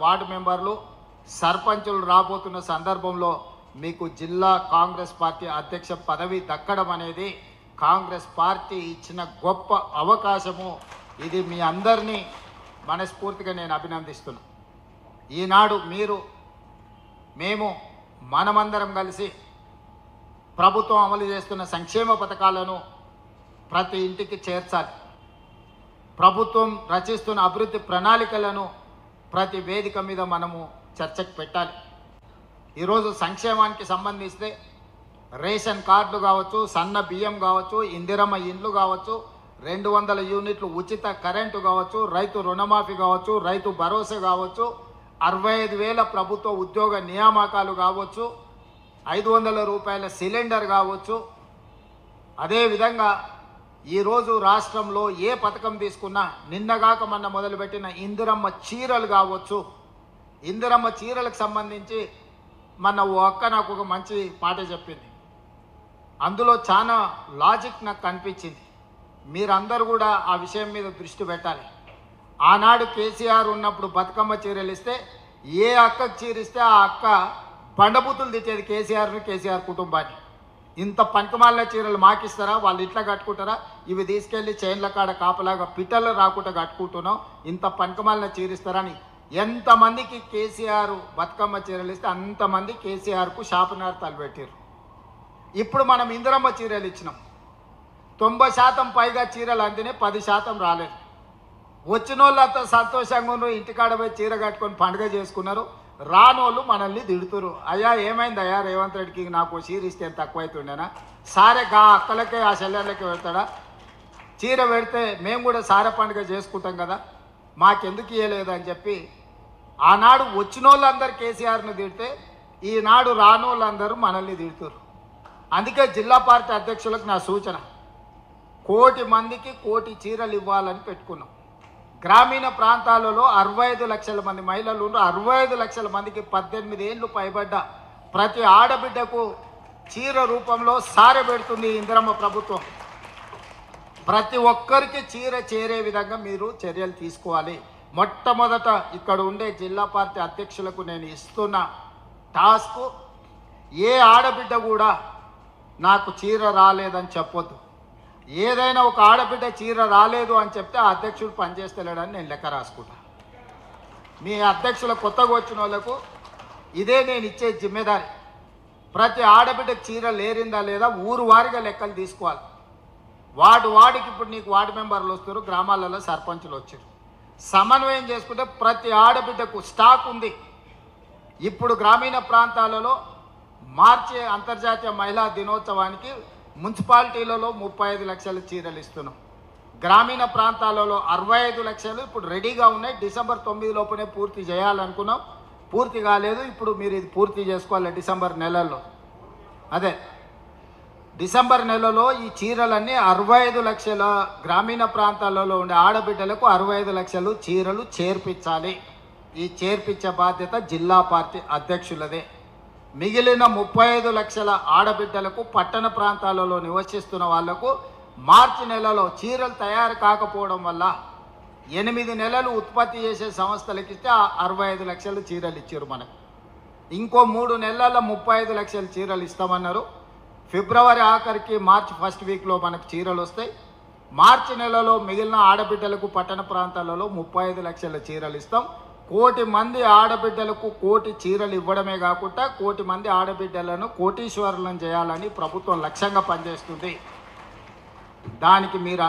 Ward మెంబర్లు సర్పంచులు రాబోతున్న సందర్భంలో మీకు జిల్లా కాంగ్రెస్ పార్టీ అధ్యక్ష పదవి దక్కడం అనేది కాంగ్రెస్ పార్టీ ఇచ్చిన గొప్ప అవకాశము. ఇది మీ అందరినీ మనస్ఫూర్తిగా నేను అభినందిస్తున్నాను. ఈనాడు మేము మనమందరం కలిసి ప్రభుత్వం అమలు చేస్తున్న సంక్షేమ పథకాలను ప్రతి ఇంటికి చేర్చాలి. ప్రభుత్వం రచిస్తున్న అభివృద్ధి ప్రణాళికలను ప్రతి వేదిక మీద మనము చర్చకు పెట్టాలి. ఈరోజు సంక్షేమానికి సంబంధిస్తే రేషన్ కార్డులు కావచ్చు, సన్న బియ్యం కావచ్చు, ఇందిరమ్మ ఇండ్లు కావచ్చు, 200 యూనిట్లు ఉచిత కరెంటు కావచ్చు, రైతు రుణమాఫీ కావచ్చు, రైతు భరోసా కావచ్చు, 65,000 ప్రభుత్వ ఉద్యోగ నియామకాలు కావచ్చు, 500 రూపాయల సిలిండర్ కావచ్చు. అదేవిధంగా ఈరోజు రాష్ట్రంలో ఏ పథకం తీసుకున్నా నిన్నగాక మొన్న మొదలుపెట్టిన ఇందిరమ్మ చీరలు కావచ్చు. ఇందిరమ్మ చీరలకు సంబంధించి మన ఓ అక్క నాకు ఒక మంచి మాట చెప్పింది. అందులో చాలా లాజిక్ నాకు కనిపించింది. మీరందరూ కూడా ఆ విషయం మీద దృష్టి పెట్టాలి. ఆనాడు కేసీఆర్ ఉన్నప్పుడు బతుకమ్మ చీరలు ఇస్తే ఏ అక్కకు చీరిస్తే ఆ అక్క బండబూతులు తెచ్చేది కేసీఆర్ని, కేసీఆర్ కుటుంబాన్ని. ఇంత పనికిమాలిన చీరలు మాకిస్తారా, వాళ్ళు ఇట్లా కట్టుకుంటారా, ఇవి తీసుకెళ్ళి చైన్ల కాడ కాపలాగా పిట్టలు రాకుండా కట్టుకుంటున్నాం, ఇంత పనికిమాలిన చీరిస్తారని ఎంతమందికి కేసీఆర్ బతుకమ్మ చీరలు ఇస్తే అంతమంది కేసీఆర్కు శాపనార్థాలు పెట్టారు. ఇప్పుడు మనం ఇందిరమ్మ చీరలు ఇచ్చినాం. 90% పైగా చీరలు అందినే, 10% రాలేదు. వచ్చిన వాళ్ళంతా సంతోషంగా ఉన్నారు, ఇంటికాడ పోయి చీర కట్టుకొని పండుగ చేసుకున్నారు. రానోళ్ళు మనల్ని తిడుతురు. అయ్యా ఏమైంది అయ్యా రేవంత్ రెడ్డికి నాకు చీర ఇస్తే తక్కువ అవుతుండేనా, సారే గా అక్కలకే ఆ చెల్లెళ్ళకే పెడతాడా, చీర పెడితే మేము కూడా సారె పండుగ చేసుకుంటాం కదా, మాకెందుకు ఇవ్వలేదు అని చెప్పి ఆనాడు వచ్చిన వాళ్ళందరూ కేసీఆర్ని తిడితే ఈనాడు రానోళ్ళందరూ మనల్ని తిడుతురు. అందుకే జిల్లా పార్టీ అధ్యక్షులకు నా సూచన, 1,00,00,000 మందికి 1,00,00,000 చీరలు ఇవ్వాలని పెట్టుకున్నాం. గ్రామీణ ప్రాంతాలలో 65 లక్షల మంది మహిళలు, 65 లక్షల మందికి 18 ఏళ్ళు పైబడ్డ ప్రతి ఆడబిడ్డకు చీర రూపంలో సారె పెడుతుంది ఇందిరమ్మ ప్రభుత్వం. ప్రతి ఒక్కరికి చీర చేరే విధంగా మీరు చర్యలు తీసుకోవాలి. మొట్టమొదట ఇక్కడ ఉండే జిల్లా పార్టీ అధ్యక్షులకు నేను ఇస్తున్న టాస్క్, ఏ ఆడబిడ్డ కూడా నాకు చీర రాలేదని చెప్పొద్దు. ఏదైనా ఒక ఆడబిడ్డ చీర రాలేదు అని చెప్తే ఆ అధ్యక్షుడు పనిచేస్తలేడని నేను లెక్క రాసుకుంటా. మీ అధ్యక్షుల కొత్తగా వచ్చిన వాళ్ళకు ఇదే నేను ఇచ్చే జిమ్మెదారి. ప్రతి ఆడబిడ్డకు చీర లేరిందా లేదా ఊరు వారిగా లెక్కలు తీసుకోవాలి. వార్డుకి ఇప్పుడు నీకు వార్డు మెంబర్లు వస్తారు, గ్రామాలలో సర్పంచులు వచ్చారు. సమన్వయం చేసుకుంటే ప్రతి ఆడబిడ్డకు స్టాక్ ఉంది. ఇప్పుడు గ్రామీణ ప్రాంతాలలో మార్చి అంతర్జాతీయ మహిళా దినోత్సవానికి మున్సిపాలిటీలలో 35 లక్షల చీరలు ఇస్తున్నాం. గ్రామీణ ప్రాంతాలలో 65 లక్షలు ఇప్పుడు రెడీగా ఉన్నాయి. డిసెంబర్ 9 లోపునే పూర్తి చేయాలనుకున్నాం, పూర్తి కాలేదు. ఇప్పుడు మీరు ఇది పూర్తి చేసుకోవాలి డిసెంబర్ నెలలో. అదే డిసెంబర్ నెలలో ఈ చీరలన్నీ 65 లక్షల గ్రామీణ ప్రాంతాలలో ఉండే ఆడబిడ్డలకు 65 లక్షలు చీరలు చేర్పించాలి. ఈ చేర్పించే బాధ్యత జిల్లా పార్టీ అధ్యక్షులదే. మిగిలిన 35 లక్షల ఆడబిడ్డలకు పట్టణ ప్రాంతాలలో నివసిస్తున్న వాళ్లకు మార్చి నెలలో చీరలు తయారు కాకపోవడం వల్ల 8 నెలలు ఉత్పత్తి చేసే సంస్థలకు ఇస్తే 65 లక్షలు చీరలు ఇచ్చారు మనకు. ఇంకో 3 నెలల్లో 35 లక్షల చీరలు ఇస్తామన్నారు. ఫిబ్రవరి ఆఖరికి మార్చి ఫస్ట్ వీక్లో మనకు చీరలు వస్తాయి. మార్చి నెలలో మిగిలిన ఆడబిడ్డలకు పట్టణ ప్రాంతాలలో 35 లక్షల చీరలు ఇస్తాం. 1,00,00,000 మంది ఆడబిడ్డలకు 1,00,00,000 చీరలు ఇవ్వడమే కాకుండా 1,00,00,000 మంది ఆడబిడ్డలను కోటీశ్వరులను చేయాలని ప్రభుత్వం లక్ష్యంగా పనిచేస్తుంది. దానికి మీరు